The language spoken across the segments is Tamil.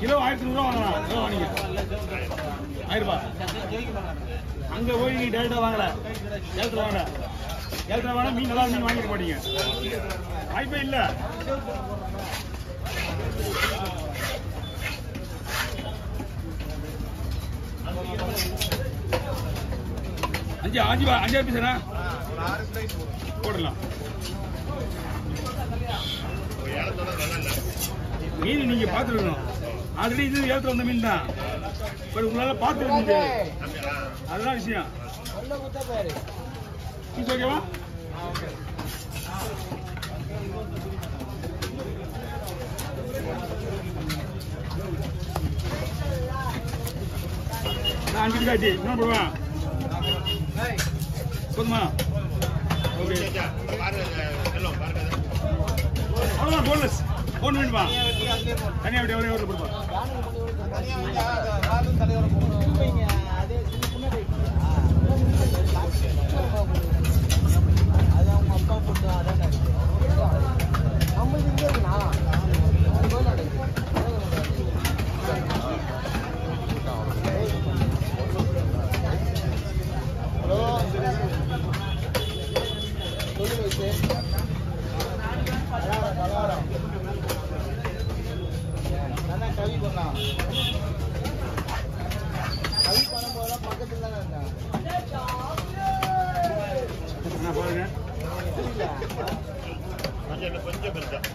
கிலோ 1100 ரூபா வாங்கலாம். கிலோ வாங்கிங்க 1000 ரூபாய். அங்க போய் நீ டேரக்டா வாங்கல, ஏழ்ற வாங்க, ஏழ்ற வாங்க. மீன் நல்லா மீன் வாங்கிக்க மாட்டீங்க, வாய்ப்பே இல்ல. அஞ்சு பீஸா போடலாம். மீன் நீங்க பாத்துருக்கணும். ஆல்ரெடி இது ஏற்ற வந்த மீன் தான், பட் உங்களால பார்த்து முடியாது, அதுதான் விஷயம். ஓகேவா? நான் 5 கிலோ இன்னும் போடுவேன். போதுமா? ஓகே, அவ்வளோதான். போன்லெஸ் போன் வேணுமா? தனியாக விட்டு எவ்வளோ எவ்வளோ கொடுப்பா? அது அவங்க அப்பா போட்டு அதான் நம்ம இங்கே இருக்குண்ணா. ஹலோ சொல்லு வச்சு நல்லா கவி பண்ணலாம். கவி பண்ணும்போதெல்லாம் பக்கத்துல தானே இருந்தேன்.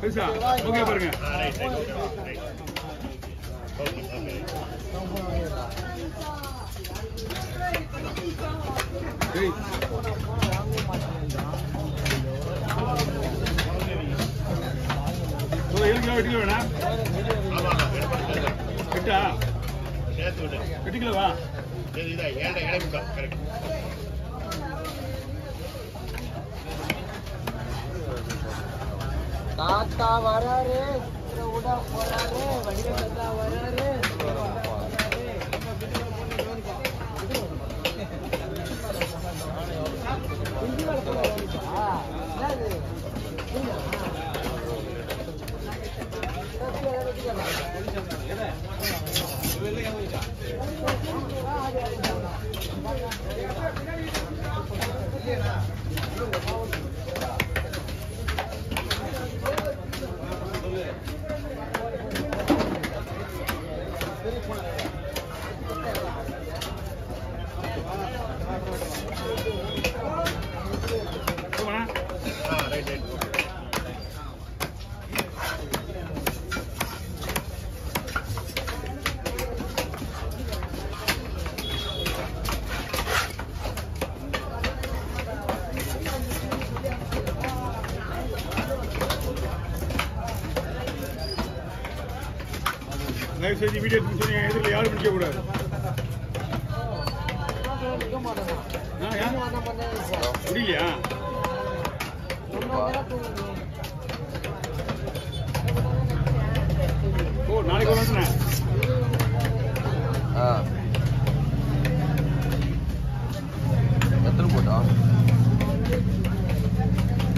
பெருசா ஓகே பாருங்க. எட்டு கிலோ வேணா? 8 கிலோவா? தாத்தா வராரு, உடா போறாரு, வடிவா வராரு. தயவு செய்து வீடியோ சொன்னீங்க, எதிரில் யாரும் பிடிக்க கூடாது. முடியலையா? ஓ, நாளைக்கு வரேன். எத்தனை போட்டா?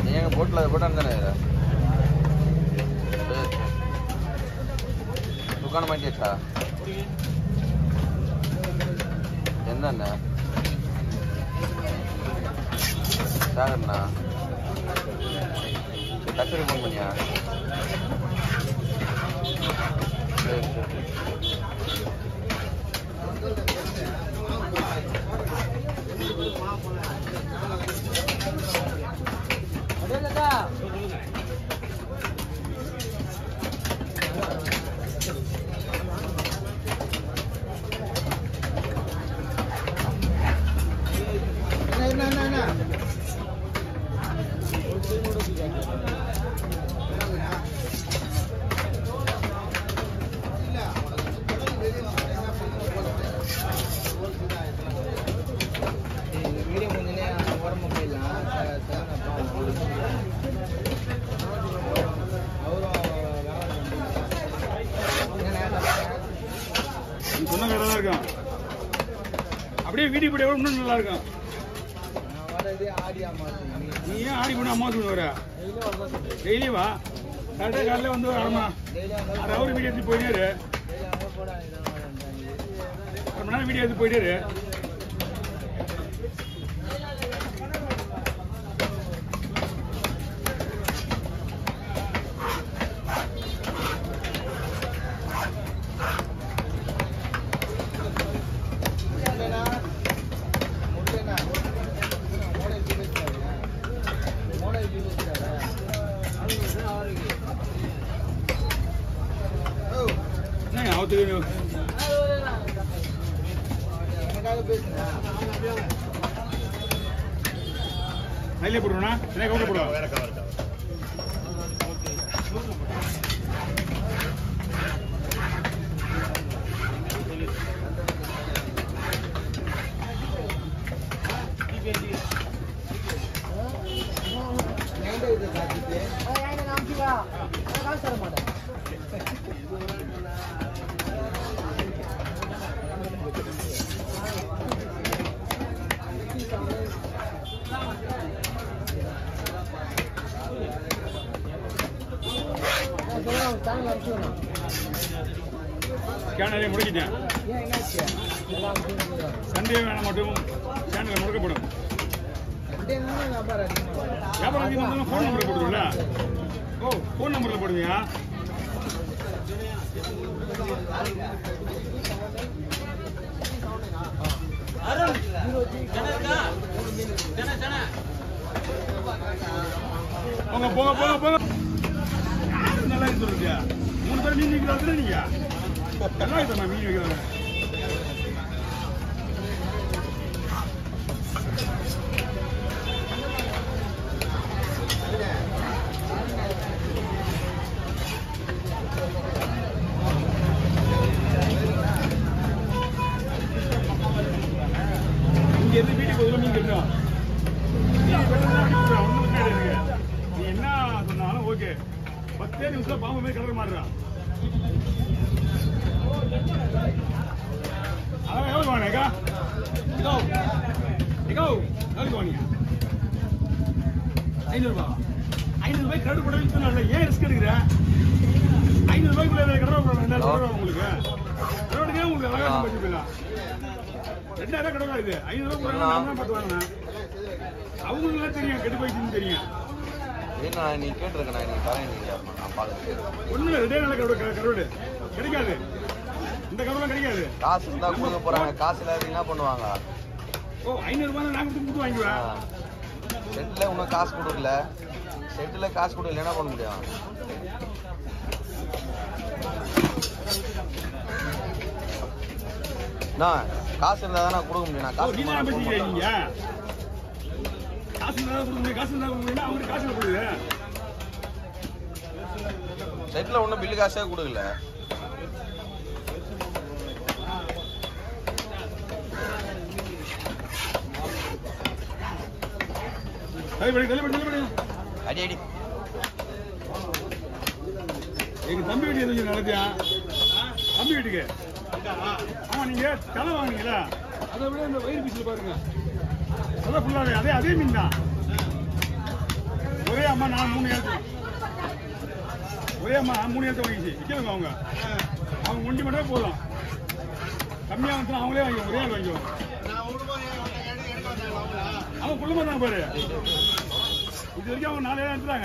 நீங்க போட்டில் போட்டான்னு தானே துக்கான மாட்டியாச்சா? என்னண்ணா சாகர்ண்ணா கச்சேரி ஃபோன் பண்ணியா? சரி சரி. என்ன நீ சொன்ன கடை தான் இருக்கும். அப்படியே வீட்டுக்கு போய் இன்னும் நல்லா இருக்கும். நீ ஏன் ஆடி பண்ண அம்மா வர டெய்லி வா. கரெக்டாக காலையில் வந்து வரமா அது அவரு வீடியோ எடுத்து போயிட்டாரு. 1 மணி நேரம் வீடியோ எடுத்து போயிட்டாரு. கையிலே போடுவோண்ணா, என்ன கவுண்டர் போடுவோம். வேற கவர் இருக்கா? சேனலை முடக்கிட்டேன். சண்டே வேணாம் மட்டும் சேனலை முடக்கப்படும். வியாபாரம் அதிகமாக ஃபோன் நம்பர் போடுவீங்களா? ஓ, ஃபோன் நம்பரில் போடுவீங்க. போங்க போங்க போங்க போங்க. நல்லா சொல்லுங்க. 3 பேர் மீன் வைக்கிறாங்க. நீங்க நல்லா இருக்குமா மீன் வைக்கிறாங்க? இங்க இருந்து வீட்டுக்கு ஒரு மீன் கிடைக்கும். நீ என்ன சொன்னாலும் ஓகே. 10 நிமிஷம் பாம்பு மாதிரி கடற்க மாறுறான். அதான் எவ்வளவு வாங்க? எவ்வளவு வாங்க? 500 ரூபாய். 500 ரூபாய் கடல் போட இல்லை. ஏன் ரிஸ்க் எடுக்கிற? 500 ரூபாய்க்குள்ள கடல் போட 2000 ரூபாய் உங்களுக்கு. கடவுளுக்கே உங்களுக்கு அழகாக போயிடலாம். 2000 கடவுளா இது? 500 ரூபாய் 10 வாங்கினேன். அவங்களுக்கு தெரியும் கெட்டு போயிடுச்சுன்னு தெரியும். நீ கேட்டிருக்கேன். நீ தரேன். ஒண்ணு ரெண்டே நல்ல கருவாடு கிடைக்காது. இந்த கருவாடு கிடைக்காது. காசு இருந்தா கொடுக்க போறாங்க. காசு இல்லாத என்ன பண்ணுவாங்க? ஓ, 500 ரூபாய் நான் கொடுத்து வாங்குவேன். செட்டில் இன்னும் காசு கொடுக்கல. செட்டில் காசு கொடுக்கல என்ன பண்ண முடியும்? காசு இருந்தா தானே கொடுக்க முடியும். நான் காசு நீங்க காசு இருந்தா கொடுக்க முடியும். காசு இருந்தா கொடுக்க அவங்களுக்கு காசு கொடுக்குது. செட்டில் ஒன்றும் பில்லு காசே கொடுக்கல. அடி அடி. எங்க தம்பி வீட்டுக்கு எதுவும் நடத்தியா? தம்பி வீட்டுக்கு ஆமா, நீங்க தலை வாங்கினீங்களா? அதை விட இந்த வயிறு பீஸ்ல பாருங்க. நல்லா ஃபுல்லாவே அதே மீன் தான். ஒரே அம்மா நான் 3 ஏழு. ஒரே அம்மா 3 ஏழு வாங்கிச்சு. விற்கிறவங்க அவங்க ஒண்டி மட்டும் போதும். கம்மியா வந்து அவங்களே வாங்கிக்கோ. ஒரே ஆள் வாங்கிக்கோ. அவன் குள்ளமா தான் பாரு. இது வரைக்கும் அவங்க 4 ஏழு எடுத்துறாங்க.